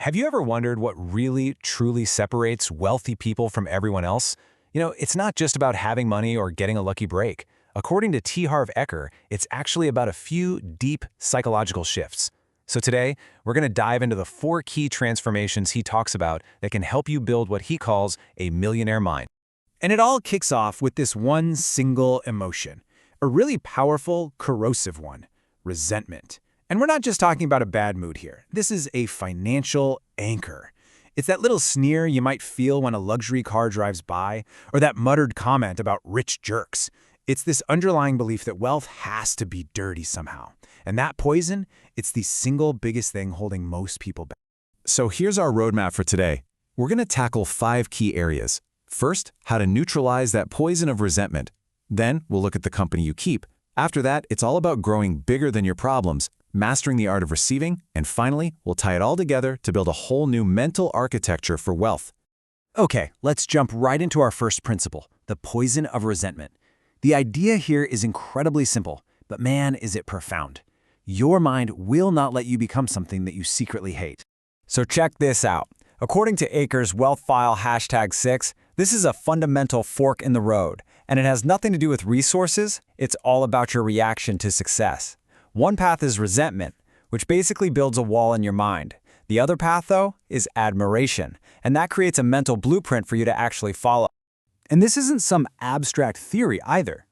Have you ever wondered what really, truly separates wealthy people from everyone else? It's not just about having money or getting a lucky break. According to T. Harv Eker, it's actually about a few deep psychological shifts. So today, we're going to dive into the 4 key transformations he talks about that can help you build what he calls a millionaire mind. And it all kicks off with this one single emotion, a really powerful, corrosive one: resentment. And we're not just talking about a bad mood here. This is a financial anchor. It's that little sneer you might feel when a luxury car drives by, or that muttered comment about rich jerks. It's this underlying belief that wealth has to be dirty somehow. And that poison, it's the single biggest thing holding most people back. So here's our roadmap for today. We're going to tackle 5 key areas. First, how to neutralize that poison of resentment. Then, we'll look at the company you keep. After that, it's all about growing bigger than your problems, mastering the art of receiving, and finally, we'll tie it all together to build a whole new mental architecture for wealth. Okay, let's jump right into our first principle, the poison of resentment. The idea here is incredibly simple, but man, is it profound. Your mind will not let you become something that you secretly hate. So check this out. According to Eker's Wealth File #6, this is a fundamental fork in the road, and it has nothing to do with resources. It's all about your reaction to success. One path is resentment, which basically builds a wall in your mind. The other path, though, is admiration, and that creates a mental blueprint for you to actually follow. And this isn't some abstract theory either.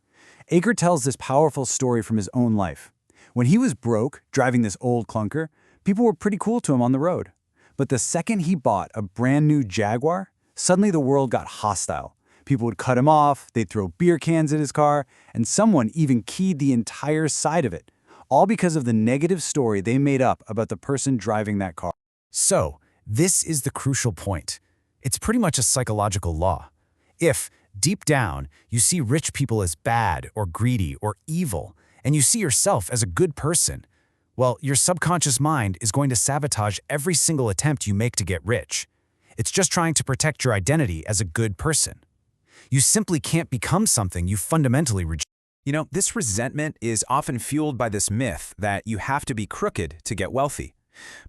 Eker tells this powerful story from his own life. When he was broke, driving this old clunker, people were pretty cool to him on the road. But the second he bought a brand new Jaguar, suddenly the world got hostile. People would cut him off, they'd throw beer cans at his car, and someone even keyed the entire side of it, all because of the negative story they made up about the person driving that car. So, this is the crucial point. It's pretty much a psychological law. If, deep down, you see rich people as bad or greedy or evil, and you see yourself as a good person, well, your subconscious mind is going to sabotage every single attempt you make to get rich. It's just trying to protect your identity as a good person. You simply can't become something you fundamentally reject. This resentment is often fueled by this myth that you have to be crooked to get wealthy.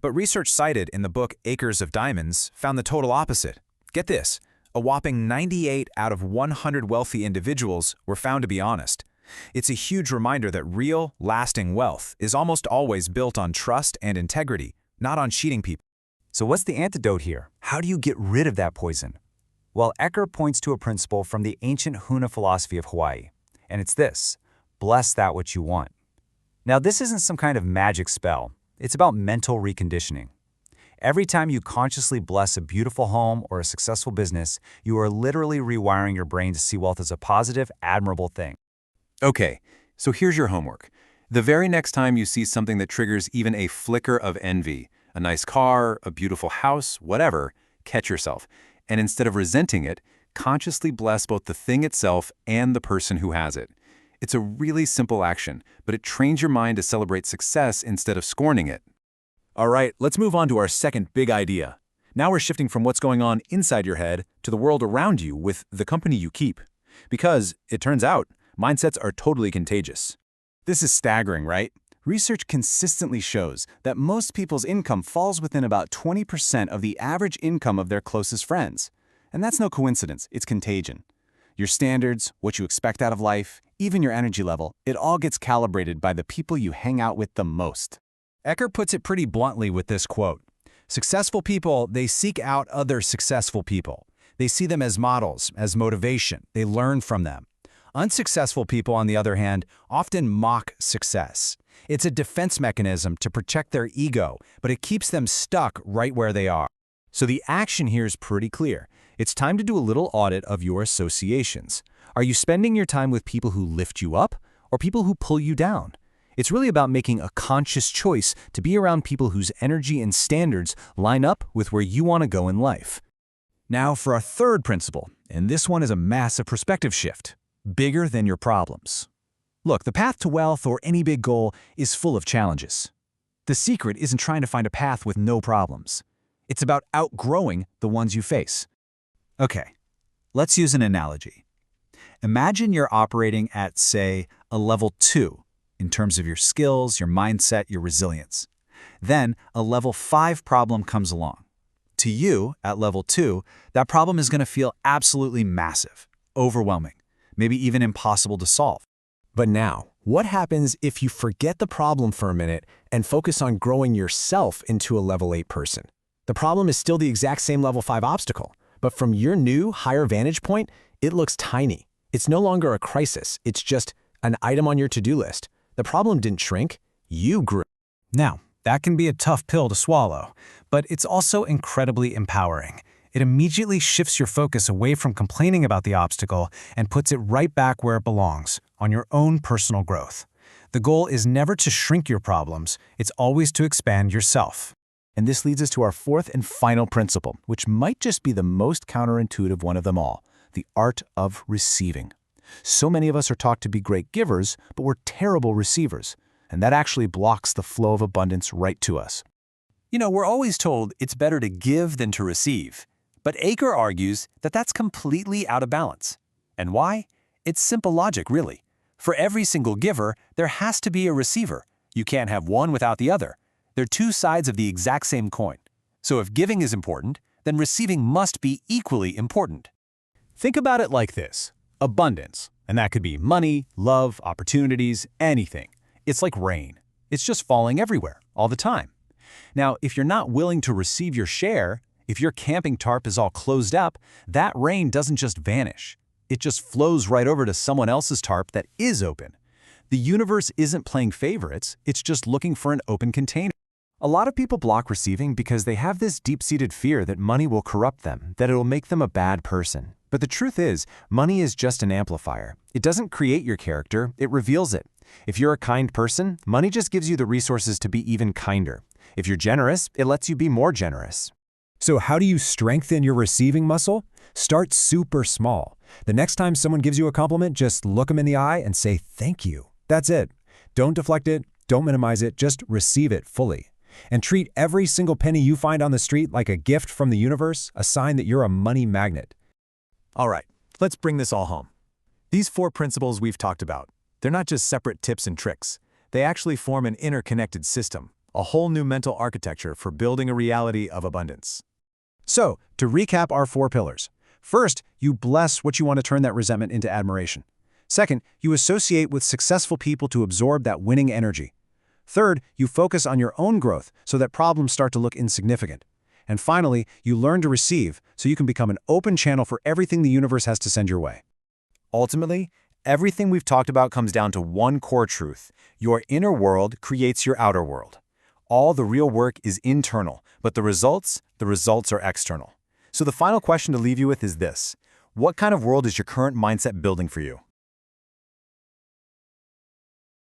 But research cited in the book Acres of Diamonds found the total opposite. Get this, a whopping 98 out of 100 wealthy individuals were found to be honest. It's a huge reminder that real, lasting wealth is almost always built on trust and integrity, not on cheating people. So what's the antidote here? How do you get rid of that poison? Well, Eker points to a principle from the ancient Huna philosophy of Hawaii, and it's this: bless that which you want. Now, this isn't some kind of magic spell. It's about mental reconditioning. Every time you consciously bless a beautiful home or a successful business, you are literally rewiring your brain to see wealth as a positive, admirable thing. Okay, so here's your homework. The very next time you see something that triggers even a flicker of envy, a nice car, a beautiful house, whatever, catch yourself. And instead of resenting it, consciously bless both the thing itself and the person who has it. It's a really simple action, but it trains your mind to celebrate success instead of scorning it. All right, let's move on to our second big idea. Now we're shifting from what's going on inside your head to the world around you with the company you keep. Because, it turns out, mindsets are totally contagious. This is staggering, right? Research consistently shows that most people's income falls within about 20% of the average income of their closest friends. And that's no coincidence, it's contagion. Your standards, what you expect out of life, even your energy level, it all gets calibrated by the people you hang out with the most. Eker puts it pretty bluntly with this quote: "Successful people, they seek out other successful people. They see them as models, as motivation. They learn from them. Unsuccessful people, on the other hand, often mock success. It's a defense mechanism to protect their ego, but it keeps them stuck right where they are." So the action here is pretty clear. It's time to do a little audit of your associations. Are you spending your time with people who lift you up or people who pull you down? It's really about making a conscious choice to be around people whose energy and standards line up with where you want to go in life. Now for our third principle, and this one is a massive perspective shift: bigger than your problems. Look, the path to wealth or any big goal is full of challenges. The secret isn't trying to find a path with no problems. It's about outgrowing the ones you face. Okay, let's use an analogy. Imagine you're operating at, say, a level 2 in terms of your skills, your mindset, your resilience. Then a level 5 problem comes along. To you, at level 2, that problem is going to feel absolutely massive, overwhelming, maybe even impossible to solve. But now, what happens if you forget the problem for a minute and focus on growing yourself into a level 8 person? The problem is still the exact same level 5 obstacle, but from your new, higher vantage point, it looks tiny. It's no longer a crisis, it's just an item on your to-do list. The problem didn't shrink, you grew. Now, that can be a tough pill to swallow, but it's also incredibly empowering. It immediately shifts your focus away from complaining about the obstacle and puts it right back where it belongs, on your own personal growth. The goal is never to shrink your problems, it's always to expand yourself. And this leads us to our fourth and final principle, which might just be the most counterintuitive one of them all, the art of receiving. So many of us are taught to be great givers, but we're terrible receivers, and that actually blocks the flow of abundance right to us. You know, we're always told it's better to give than to receive. But Aker argues that that's completely out of balance. And why? It's simple logic, really. For every single giver, there has to be a receiver. You can't have one without the other. They're two sides of the exact same coin. So if giving is important, then receiving must be equally important. Think about it like this: abundance, and that could be money, love, opportunities, anything. It's like rain. It's just falling everywhere, all the time. Now, if you're not willing to receive your share, if your camping tarp is all closed up, that rain doesn't just vanish. It just flows right over to someone else's tarp that is open. The universe isn't playing favorites, it's just looking for an open container. A lot of people block receiving because they have this deep-seated fear that money will corrupt them, that it will make them a bad person. But the truth is, money is just an amplifier. It doesn't create your character, it reveals it. If you're a kind person, money just gives you the resources to be even kinder. If you're generous, it lets you be more generous. So how do you strengthen your receiving muscle? Start super small. The next time someone gives you a compliment, just look them in the eye and say thank you. That's it. Don't deflect it, don't minimize it, just receive it fully. And treat every single penny you find on the street like a gift from the universe, a sign that you're a money magnet. All right, let's bring this all home. These 4 principles we've talked about, they're not just separate tips and tricks. They actually form an interconnected system, a whole new mental architecture for building a reality of abundance. So, to recap our 4 pillars. First, you bless what you want to turn that resentment into admiration. Second, you associate with successful people to absorb that winning energy. Third, you focus on your own growth so that problems start to look insignificant. And finally, you learn to receive so you can become an open channel for everything the universe has to send your way. Ultimately, everything we've talked about comes down to one core truth. Your inner world creates your outer world. All the real work is internal, but the results are external. So the final question to leave you with is this: what kind of world is your current mindset building for you?